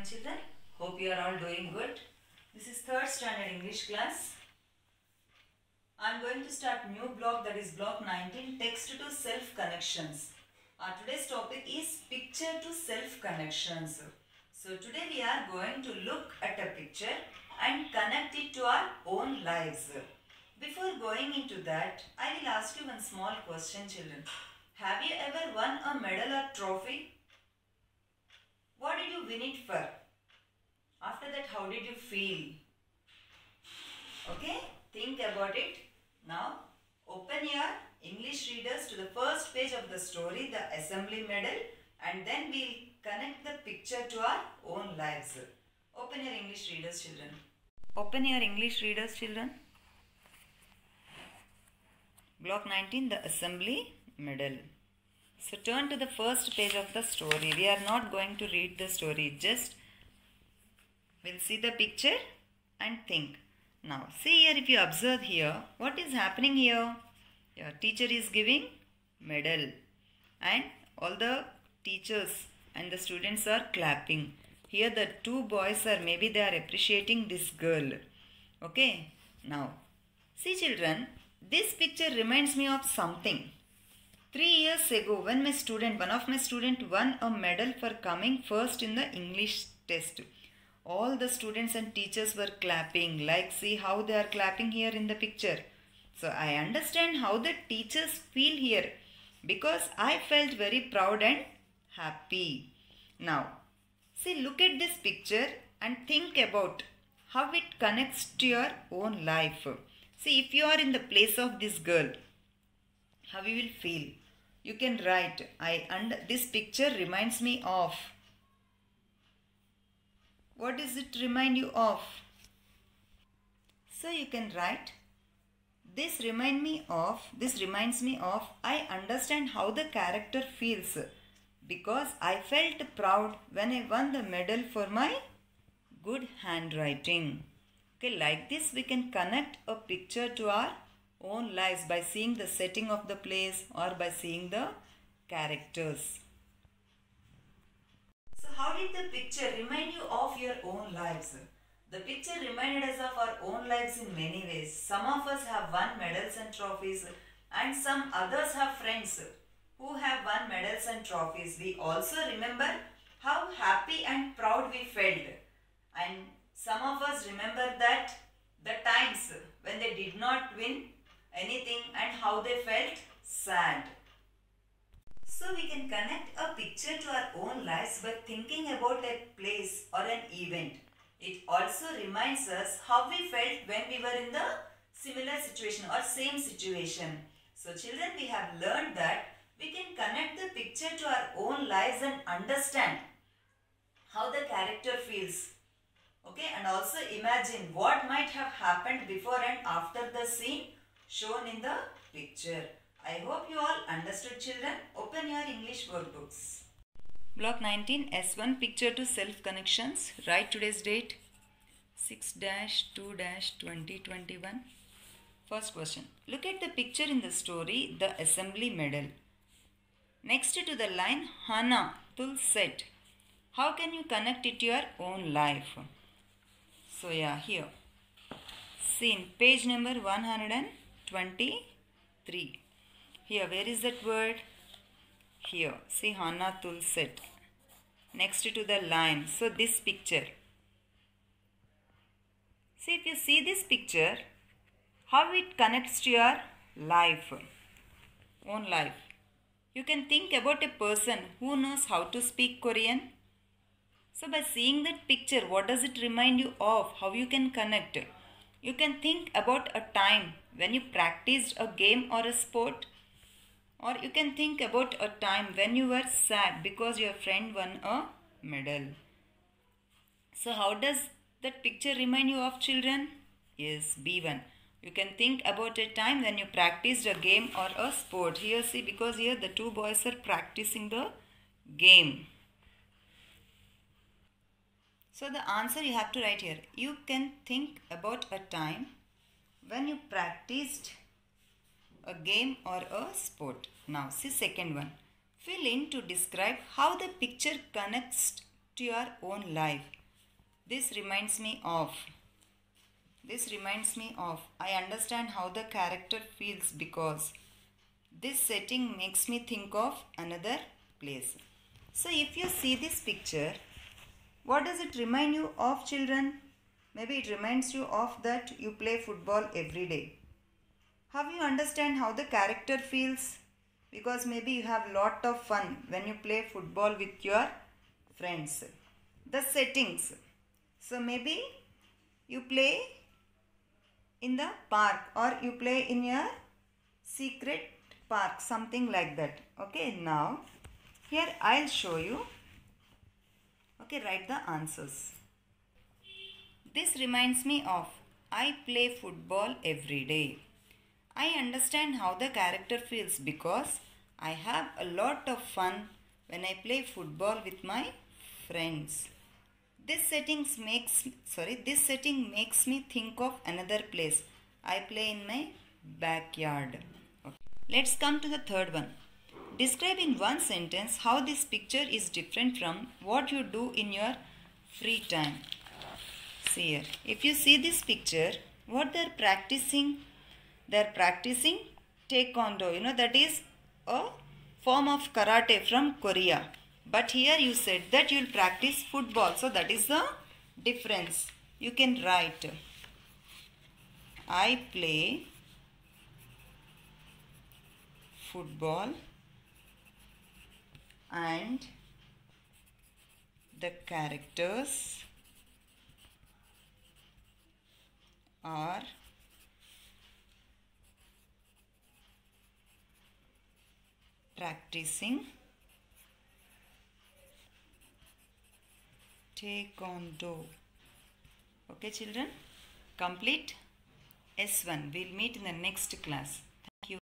morning children. Hope you are all doing good. This is 3rd standard English class. I am going to start new block, that is block 19, text to self connections. Today's topic is picture to self connections. So today we are going to look at a picture and connect it to our own lives. Before going into that, I will ask you one small question children. Have you ever won a medal or trophy? What did you win it for? After that, how did you feel? Okay, think about it. Now, open your English readers to the first page of the story, the assembly medal, and then we'll connect the picture to our own lives. Open your English readers, children. Open your English readers, children. Block 19, the assembly medal. So turn to the first page of the story. We are not going to read the story. Just we'll see the picture and think. Now see here, if you observe here, what is happening here? Your teacher is giving medal and all the teachers and the students are clapping. Here the two boys are, maybe they are appreciating this girl. Okay. Now see children, this picture reminds me of something. 3 years ago, when one of my student won a medal for coming first in the English test. All the students and teachers were clapping. Like, see how they are clapping here in the picture. So I understand how the teachers feel here, because I felt very proud and happy. Now, see, look at this picture and think about how it connects to your own life. See, if you are in the place of this girl, how you will feel? You can write, this picture reminds me of. What does it remind you of? So you can write, this reminds me of, I understand how the character feels, because I felt proud when I won the medal for my good handwriting. Okay, like this we can connect a picture to our own lives by seeing the setting of the place or by seeing the characters. So how did the picture remind you of your own lives? The picture reminded us of our own lives in many ways. Some of us have won medals and trophies, and some others have friends who have won medals and trophies. We also remember how happy and proud we felt, and some of us remember that the times when they did not win anything and how they felt sad. So we can connect a picture to our own lives by thinking about a place or an event. It also reminds us how we felt when we were in the similar situation or same situation. So children, we have learned that we can connect the picture to our own lives and understand how the character feels. Okay, and also imagine what might have happened before and after the scene shown in the picture. I hope you all understood children. Open your English workbooks. Block 19, S1, picture to self connections. Write today's date, 6-2-2021. First question. Look at the picture in the story, the assembly medal. Next to the line, Hana Tul said. How can you connect it to your own life? So yeah, here. See in page number 123. Here, where is that word? Here. See, Hana Tul said. Next to the line. So this picture. See, if you see this picture, how it connects to your life, own life. You can think about a person who knows how to speak Korean. So by seeing that picture, what does it remind you of? How you can connect? You can think about a time when you practiced a game or a sport. Or you can think about a time when you were sad because your friend won a medal. So how does that picture remind you of children? Yes, B1. You can think about a time when you practiced a game or a sport. Here see, because here the two boys are practicing the game. So the answer you have to write here. You can think about a time when you practiced a game or a sport. Now see second one. Fill in to describe how the picture connects to your own life. This reminds me of. I understand how the character feels because this setting makes me think of another place. So if you see this picture, what does it remind you of, children? Maybe it reminds you of that you play football every day. Have you understand how the character feels? Because maybe you have lot of fun when you play football with your friends. The settings. So maybe you play in the park or you play in your secret park, something like that. Okay, now here I'll show you. Okay, write the answers. This reminds me of I play football every day. I understand how the character feels because I have a lot of fun when I play football with my friends. This setting makes me think of another place. I play in my backyard. Okay. Let's come to the third one. Describe in one sentence how this picture is different from what you do in your free time. See here. If you see this picture, what they are practicing? They are practicing taekwondo. You know, that is a form of karate from Korea. But here you said that you will practice football. So that is the difference. You can write, I play football and the characters are practicing taekwondo. Okay, children, complete S1. We'll meet in the next class.